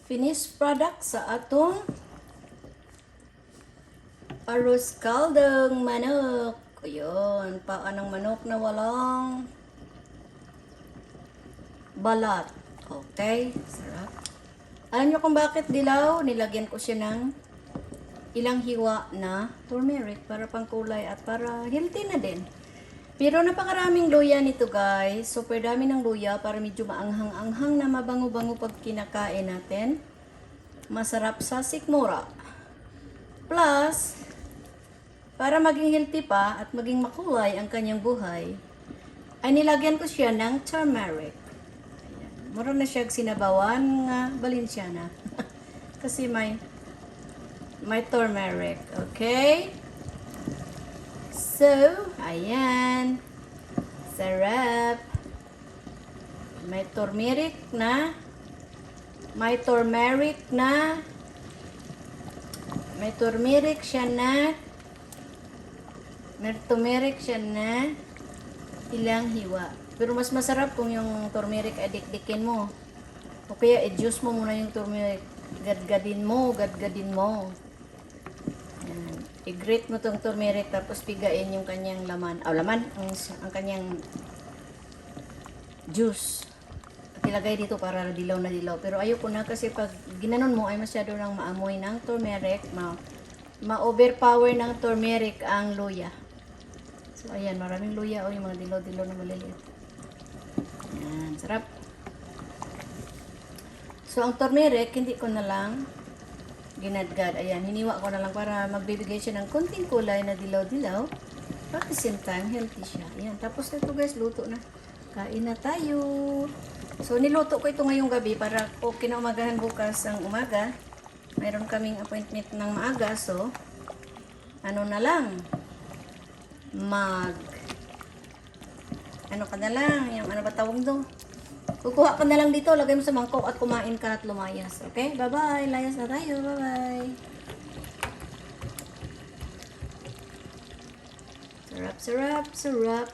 finished product sa atong arroz caldong manok. Ayun, paa ng manok na walang balat. Okay, sarap. Alam nyo kung bakit dilaw? Nilagyan ko siya ng ilang hiwa na turmeric para pangkulay at para healthy na din. Pero napakaraming luya nito guys. Super dami ng luya para medyo maanghang-anghang na mabango-bango pag kinakain natin. Masarap sa sikmura. Plus, para maging healthy pa at maging makulay ang kanyang buhay, ay nilagyan ko siya ng turmeric. Ayan. Mura na siya sinabawan nga Valenciana. Kasi may turmeric. Okay? So, ayan. Sarap. May turmeric na. May turmeric na. May turmeric siya na. May turmeric siya na. Ilang hiwa. Pero mas masarap kung yung turmeric ay dikdikin mo. O kaya i-juice mo muna yung turmeric. Gadgadin mo. Yan. I-grate mo tong turmeric tapos pigain yung kanyang laman. Ang kanyang juice. At ilagay dito para dilaw na dilaw. Pero ayoko na kasi pag ginanon mo ay masyado nang maamoy ng turmeric. Ma-overpower ng turmeric ang luya. So ayan, maraming luya o yung mga dilaw-dilaw na maliliit. Ayan, sarap. So ang turmeric, hindi ko na lang ginadgad. Ayan, hiniwa ko na lang para magbibigay siya ng konting kulay na dilaw-dilaw. At the same time, healthy siya. Ayan, tapos na ito guys, luto na. Kain na tayo. So, niluto ko ito ngayong gabi para kinaumagahan bukas ang umaga. Mayroon kaming appointment ng maaga. So, ano na lang? Ano ka na lang? Yung ano ba tawag doon? Kukuha ka na lang dito, lagay mo sa mangkok at kumain ka at lumayas. Okay? Bye-bye. Layas na tayo. Bye-bye. Sarap, sarap, sarap.